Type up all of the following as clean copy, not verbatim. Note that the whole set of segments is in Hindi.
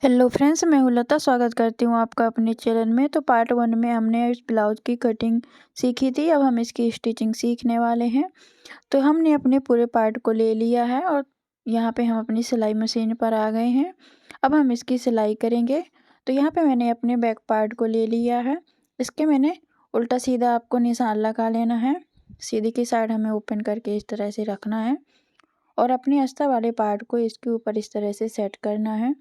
हेलो फ्रेंड्स, मैं हूँ लता। स्वागत करती हूँ आपका अपने चैनल में। तो पार्ट 1 में हमने इस ब्लाउज की कटिंग सीखी थी। अब हम इसकी स्टिचिंग सीखने वाले हैं। तो हमने अपने पूरे पार्ट को ले लिया है और यहाँ पे हम अपनी सिलाई मशीन पर आ गए हैं। अब हम इसकी सिलाई करेंगे। तो यहाँ पे मैंने अपने बैक पार्ट को ले लिया है। इसके मैंने उल्टा सीधा आपको निशान लगा लेना है। सीधी की साइड हमें ओपन करके इस तरह से रखना है और अपने अस्तर वाले पार्ट को इसके ऊपर इस तरह से सेट करना है।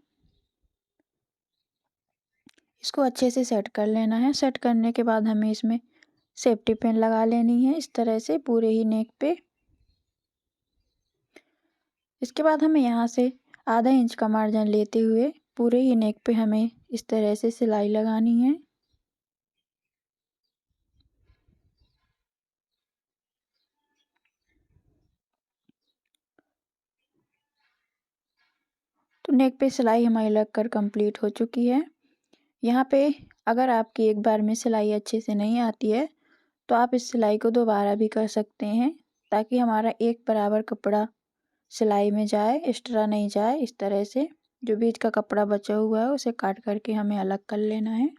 इसको अच्छे से सेट कर लेना है। सेट करने के बाद हमें इसमें सेफ्टी पिन लगा लेनी है इस तरह से पूरे ही नेक पे। इसके बाद हमें यहाँ से आधा इंच का मार्जिन लेते हुए पूरे ही नेक पे हमें इस तरह से सिलाई लगानी है। तो नेक पे सिलाई हमारी लगकर कंप्लीट हो चुकी है। यहाँ पे अगर आपकी एक बार में सिलाई अच्छे से नहीं आती है तो आप इस सिलाई को दोबारा भी कर सकते हैं, ताकि हमारा एक बराबर कपड़ा सिलाई में जाए, एक्स्ट्रा नहीं जाए। इस तरह से जो बीच का कपड़ा बचा हुआ है उसे काट करके हमें अलग कर लेना है।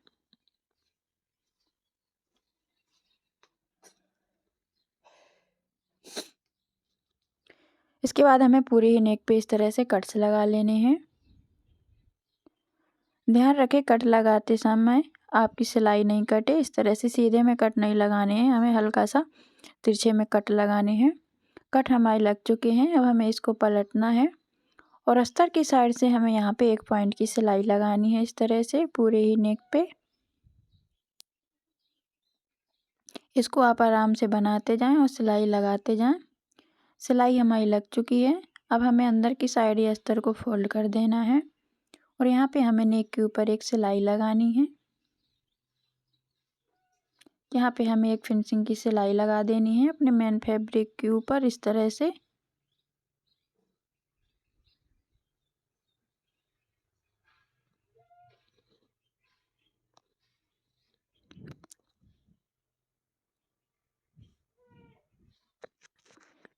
इसके बाद हमें पूरे ही नेक पे इस तरह से कट्स लगा लेने हैं। ध्यान रखें कट लगाते समय आपकी सिलाई नहीं कटे। इस तरह से सीधे में कट नहीं लगाने हैं, हमें हल्का सा तिरछे में कट लगाने हैं। कट हमारे लग चुके हैं। अब हमें इसको पलटना है और अस्तर की साइड से हमें यहाँ पे 1 पॉइंट की सिलाई लगानी है इस तरह से पूरे ही नेक पे। इसको आप आराम से बनाते जाएं और सिलाई लगाते जाएं। सिलाई हमारी लग चुकी है। अब हमें अंदर की साइड ये अस्तर को फोल्ड कर देना है और यहाँ पे हमें नेक के ऊपर एक सिलाई लगानी है। यहाँ पे हमें एक फिनिशिंग की सिलाई लगा देनी है अपने मेन फैब्रिक के ऊपर इस तरह से।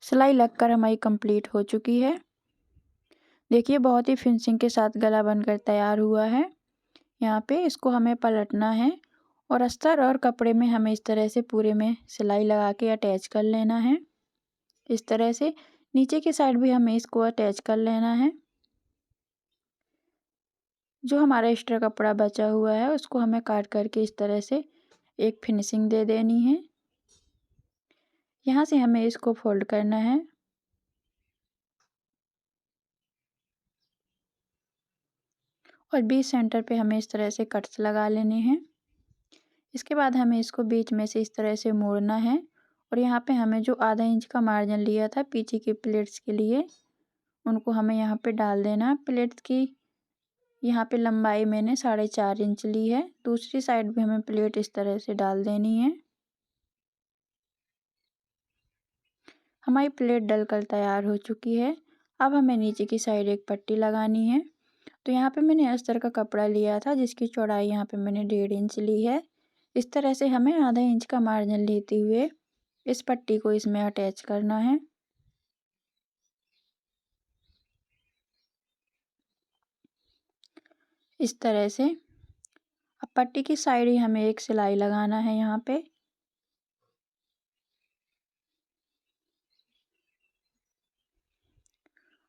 सिलाई लगकर हमारी कंप्लीट हो चुकी है। देखिए बहुत ही फिनिशिंग के साथ गला बनकर तैयार हुआ है। यहाँ पे इसको हमें पलटना है और अस्तर और कपड़े में हमें इस तरह से पूरे में सिलाई लगा के अटैच कर लेना है। इस तरह से नीचे की साइड भी हमें इसको अटैच कर लेना है। जो हमारा एक्स्ट्रा कपड़ा बचा हुआ है उसको हमें काट करके इस तरह से एक फिनिशिंग दे देनी है। यहाँ से हमें इसको फोल्ड करना है और बीच सेंटर पे हमें इस तरह से कट्स लगा लेने हैं। इसके बाद हमें इसको बीच में से इस तरह से मोड़ना है और यहाँ पे हमें जो आधा इंच का मार्जिन लिया था पीछे की प्लेट्स के लिए उनको हमें यहाँ पे डाल देना। प्लेट्स की यहाँ पे लंबाई मैंने 4.5 इंच ली है। दूसरी साइड भी हमें प्लेट इस तरह से डाल देनी है। हमारी प्लेट डलकर तैयार हो चुकी है। अब हमें नीचे की साइड एक पट्टी लगानी है। तो यहाँ पे मैंने अस्तर का कपड़ा लिया था जिसकी चौड़ाई यहाँ पे मैंने 1.5 इंच ली है। इस तरह से हमें आधा इंच का मार्जिन लेते हुए इस पट्टी को इसमें अटैच करना है। इस तरह से अब पट्टी की साइड ही हमें एक सिलाई लगाना है यहाँ पे।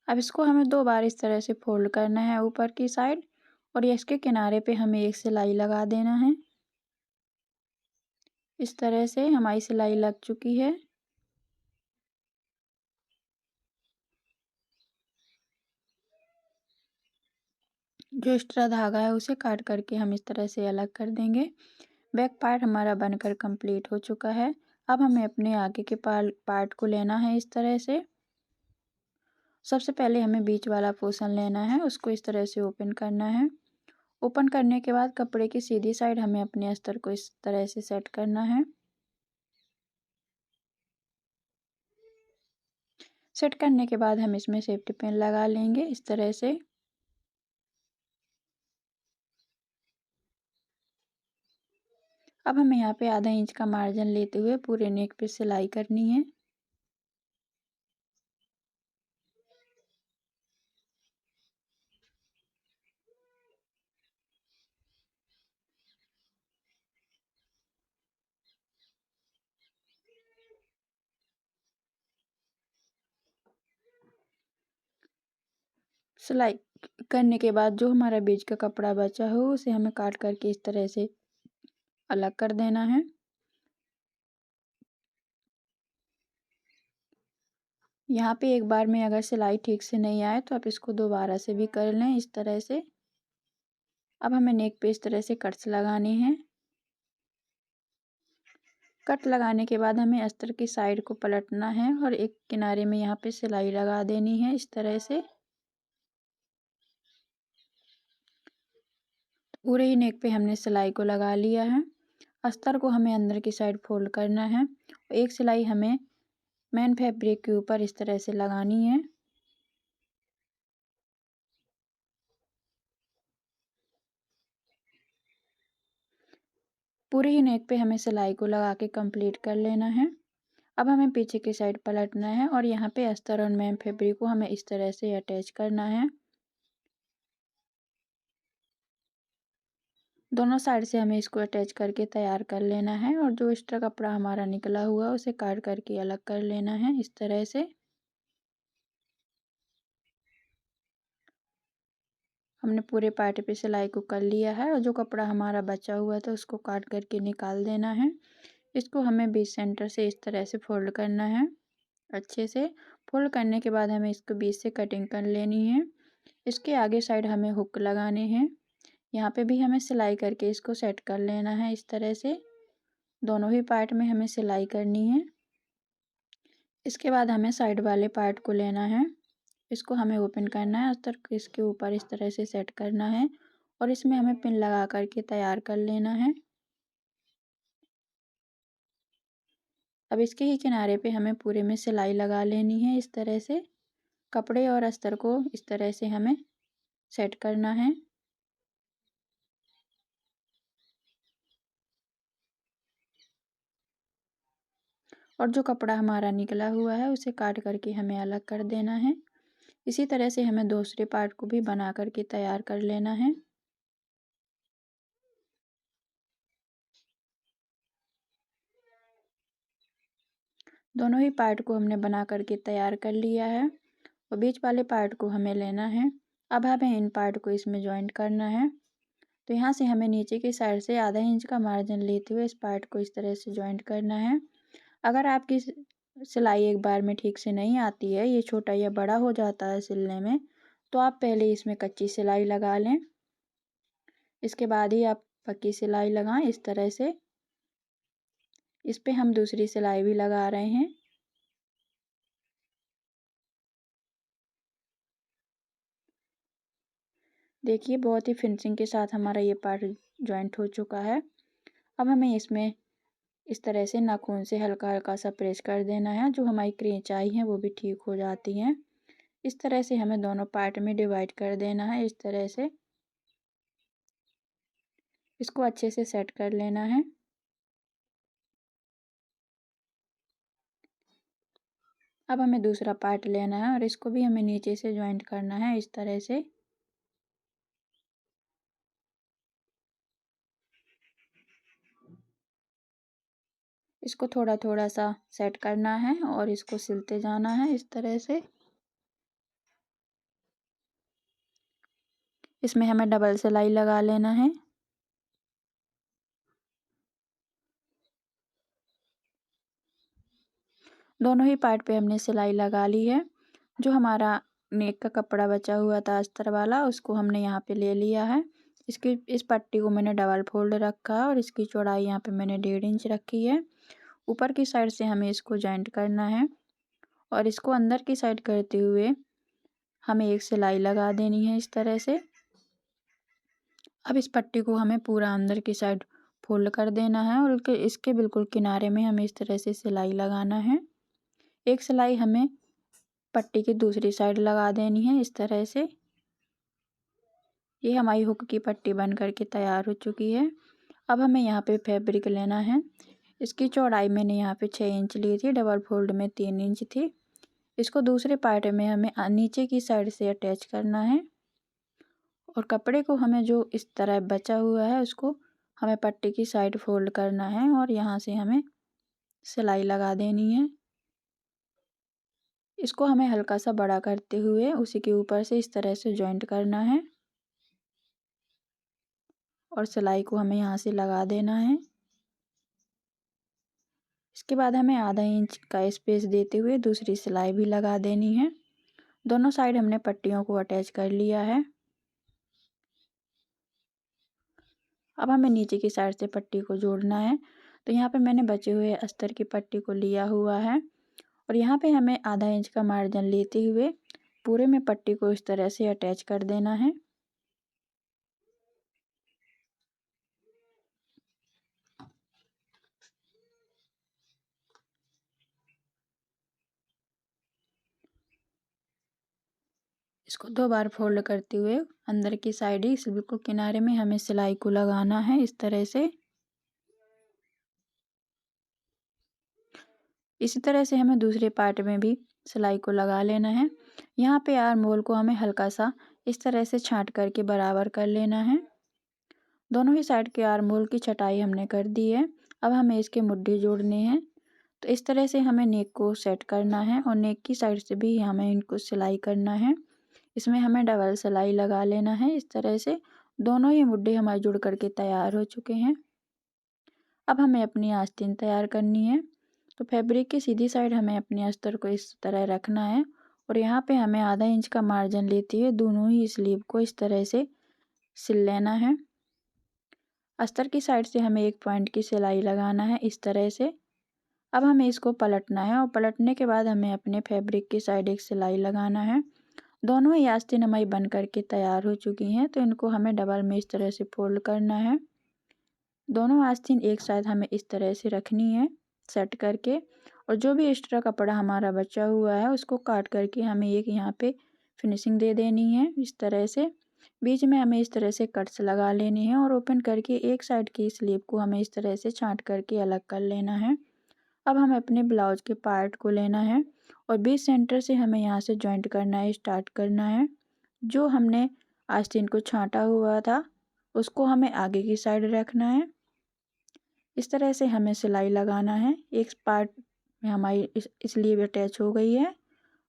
अब इसको हमें 2 बार इस तरह से फोल्ड करना है ऊपर की साइड और ये इसके किनारे पे हमें एक सिलाई लगा देना है। इस तरह से हमारी सिलाई लग चुकी है। जो एक्स्ट्रा धागा है उसे काट करके हम इस तरह से अलग कर देंगे। बैक पार्ट हमारा बनकर कंप्लीट हो चुका है। अब हमें अपने आगे के पार्ट को लेना है इस तरह से। सबसे पहले हमें बीच वाला पोर्शन लेना है, उसको इस तरह से ओपन करना है। ओपन करने के बाद कपड़े की सीधी साइड हमें अपने अस्तर को इस तरह से सेट करना है। सेट करने के बाद हम इसमें सेफ्टी पिन लगा लेंगे इस तरह से। अब हमें यहाँ पे आधा इंच का मार्जिन लेते हुए पूरे नेक पे सिलाई करनी है। सिलाई करने के बाद जो हमारा बीच का कपड़ा बचा हो उसे हमें काट करके इस तरह से अलग कर देना है। यहाँ पे एक बार में अगर सिलाई ठीक से नहीं आए तो आप इसको दोबारा से भी कर लें इस तरह से। अब हमें नेक पे इस तरह से कट्स लगाने हैं। कट लगाने के बाद हमें अस्तर की साइड को पलटना है और एक किनारे में यहाँ पे सिलाई लगा देनी है इस तरह से। पूरे ही नेक पे हमने सिलाई को लगा लिया है। अस्तर को हमें अंदर की साइड फोल्ड करना है। एक सिलाई हमें मेन फैब्रिक के ऊपर इस तरह से लगानी है। पूरे ही नेक पे हमें सिलाई को लगा के कंप्लीट कर लेना है। अब हमें पीछे की साइड पलटना है और यहाँ पे अस्तर और मेन फैब्रिक को हमें इस तरह से अटैच करना है। दोनों साइड से हमें इसको अटैच करके तैयार कर लेना है और जो एक्स्ट्रा कपड़ा हमारा निकला हुआ उसे काट करके अलग कर लेना है इस तरह से। हमने पूरे पार्ट पे सिलाई को कर लिया है और जो कपड़ा हमारा बचा हुआ था उसको काट करके निकाल देना है। इसको हमें बीच सेंटर से इस तरह से फोल्ड करना है। अच्छे से फोल्ड करने के बाद हमें इसको बीच से कटिंग कर लेनी है। इसके आगे साइड हमें हुक लगाने हैं। यहाँ पे भी हमें सिलाई करके इसको सेट कर लेना है इस तरह से। दोनों ही पार्ट में हमें सिलाई करनी है। इसके बाद हमें साइड वाले पार्ट को लेना है। इसको हमें ओपन करना है अस्तर को इसके ऊपर इस तरह से सेट करना है और इसमें हमें पिन लगा करके तैयार कर लेना है। अब इसके ही किनारे पे हमें पूरे में सिलाई लगा लेनी है इस तरह से। कपड़े और अस्तर को इस तरह से हमें सेट करना है। और जो कपड़ा हमारा निकला हुआ है उसे काट करके हमें अलग कर देना है। इसी तरह से हमें दूसरे पार्ट को भी बना करके तैयार कर लेना है। दोनों ही पार्ट को हमने बना करके तैयार कर लिया है और बीच वाले पार्ट को हमें लेना है। अब हमें इन पार्ट को इसमें जॉइंट करना है। तो यहाँ से हमें नीचे की साइड से आधा इंच का मार्जिन लेते हुए इस पार्ट को इस तरह से जॉइंट करना है। अगर आपकी सिलाई एक बार में ठीक से नहीं आती है, ये छोटा या बड़ा हो जाता है सिलने में, तो आप पहले इसमें कच्ची सिलाई लगा लें। इसके बाद ही आप पक्की सिलाई लगाएं इस तरह से। इस पे हम दूसरी सिलाई भी लगा रहे हैं। देखिए बहुत ही फिनिशिंग के साथ हमारा ये पार्ट जॉइंट हो चुका है। अब हमें इसमें इस तरह से नाखून से हल्का हल्का सा प्रेस कर देना है। जो हमारी क्रेचाई हैं वो भी ठीक हो जाती हैं। इस तरह से हमें दोनों पार्ट में डिवाइड कर देना है इस तरह से। इसको अच्छे से सेट कर लेना है। अब हमें दूसरा पार्ट लेना है और इसको भी हमें नीचे से जॉइंट करना है इस तरह से। इसको थोड़ा थोड़ा सा सेट करना है और इसको सिलते जाना है इस तरह से। इसमें हमें डबल सिलाई लगा लेना है। दोनों ही पार्ट पे हमने सिलाई लगा ली है। जो हमारा नेक का कपड़ा बचा हुआ था अस्तर वाला उसको हमने यहाँ पे ले लिया है। इसकी इस पट्टी को मैंने डबल फोल्ड रखा है और इसकी चौड़ाई यहाँ पे मैंने 1.5 इंच रखी है। ऊपर की साइड से हमें इसको जॉइंट करना है और इसको अंदर की साइड करते हुए हमें एक सिलाई लगा देनी है इस तरह से। अब इस पट्टी को हमें पूरा अंदर की साइड फोल्ड कर देना है और इसके बिल्कुल किनारे में हमें इस तरह से सिलाई लगाना है। एक सिलाई हमें पट्टी की दूसरी साइड लगा देनी है इस तरह से। ये हमारी हुक की पट्टी बन करके तैयार हो चुकी है। अब हमें यहाँ पे फैब्रिक लेना है। इसकी चौड़ाई मैंने यहाँ पे 6 इंच ली थी, डबल फोल्ड में 3 इंच थी। इसको दूसरे पार्ट में हमें नीचे की साइड से अटैच करना है और कपड़े को हमें जो इस तरह बचा हुआ है उसको हमें पट्टी की साइड फोल्ड करना है और यहाँ से हमें सिलाई लगा देनी है। इसको हमें हल्का सा बड़ा करते हुए उसी के ऊपर से इस तरह से जॉइंट करना है और सिलाई को हमें यहाँ से लगा देना है। इसके बाद हमें आधा इंच का स्पेस देते हुए दूसरी सिलाई भी लगा देनी है। दोनों साइड हमने पट्टियों को अटैच कर लिया है। अब हमें नीचे की साइड से पट्टी को जोड़ना है। तो यहाँ पे मैंने बचे हुए अस्तर की पट्टी को लिया हुआ है और यहाँ पे हमें आधा इंच का मार्जिन लेते हुए पूरे में पट्टी को इस तरह से अटैच कर देना है। इसको 2 बार फोल्ड करते हुए अंदर की साइड ही बिल्कुल किनारे में हमें सिलाई को लगाना है इस तरह से। इसी तरह से हमें दूसरे पार्ट में भी सिलाई को लगा लेना है। यहाँ पे आर्म होल को हमें हल्का सा इस तरह से छांट करके बराबर कर लेना है। दोनों ही साइड के आर्म होल की छटाई हमने कर दी है। अब हमें इसके मुड्ढे जोड़ने हैं। तो इस तरह से हमें नेक को सेट करना है और नेक की साइड से भी हमें इनको सिलाई करना है। इसमें हमें डबल सिलाई लगा लेना है इस तरह से। दोनों ही मुड्ढे हमारे जुड़ करके तैयार हो चुके हैं। अब हमें अपनी आस्तीन तैयार करनी है। तो फैब्रिक की सीधी साइड हमें अपने अस्तर को इस तरह रखना है और यहाँ पे हमें आधा इंच का मार्जिन लेते हुए दोनों ही स्लीव को इस तरह से सिल लेना है। अस्तर की साइड से हमें एक पॉइंट की सिलाई लगाना है इस तरह से। अब हमें इसको पलटना है और पलटने के बाद हमें अपने फैब्रिक की साइड एक सिलाई लगाना है। दोनों ही आस्तीन हमारी बन करके तैयार हो चुकी हैं। तो इनको हमें डबल में इस तरह से फोल्ड करना है। दोनों आस्तीन एक साथ हमें इस तरह से रखनी है सेट करके और जो भी एक्स्ट्रा कपड़ा हमारा बचा हुआ है उसको काट करके हमें एक यहाँ पे फिनिशिंग दे देनी है इस तरह से। बीच में हमें इस तरह से कट्स लगा लेने हैं और ओपन करके एक साइड की स्लीव को हमें इस तरह से छांट करके अलग कर लेना है। अब हमें अपने ब्लाउज के पार्ट को लेना है और बीच सेंटर से हमें यहाँ से जॉइंट करना है, स्टार्ट करना है। जो हमने आस्तीन को छांटा हुआ था उसको हमें आगे की साइड रखना है। इस तरह से हमें सिलाई लगाना है। एक पार्ट में हमारी स्लीव अटैच हो गई है।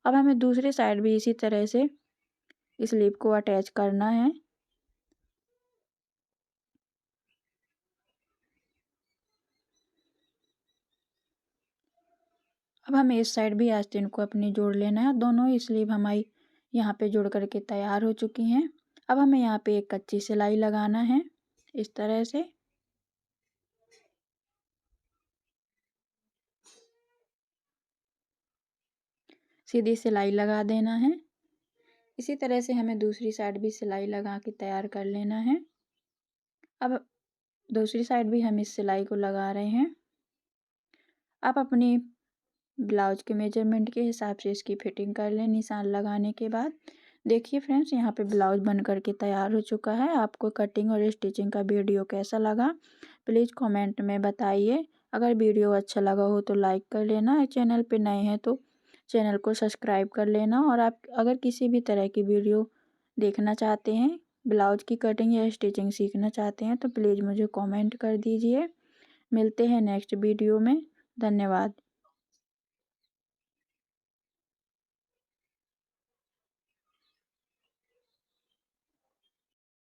अब हमें दूसरी साइड भी इसी तरह से स्लीव को अटैच करना है। अब हमें इस साइड भी आस्तीन को अपनी जोड़ लेना है। दोनों ही स्लीव हमारी यहाँ पे जुड़ करके तैयार हो चुकी हैं। अब हमें यहाँ पे एक कच्ची सिलाई लगाना है इस तरह से। सीधी सिलाई लगा देना है। इसी तरह से हमें दूसरी साइड भी सिलाई लगा के तैयार कर लेना है। अब दूसरी साइड भी हम इस सिलाई को लगा रहे हैं। आप अपनी ब्लाउज के मेजरमेंट के हिसाब से इसकी फिटिंग कर लें निशान लगाने के बाद। देखिए फ्रेंड्स, यहाँ पे ब्लाउज बन करके तैयार हो चुका है। आपको कटिंग और स्टिचिंग का वीडियो कैसा लगा प्लीज़ कमेंट में बताइए। अगर वीडियो अच्छा लगा हो तो लाइक कर लेना। चैनल पे नए हैं तो चैनल को सब्सक्राइब कर लेना। और आप अगर किसी भी तरह की वीडियो देखना चाहते हैं, ब्लाउज की कटिंग या स्टिचिंग सीखना चाहते हैं तो प्लीज़ मुझे कमेंट कर दीजिए। मिलते हैं नेक्स्ट वीडियो में। धन्यवाद।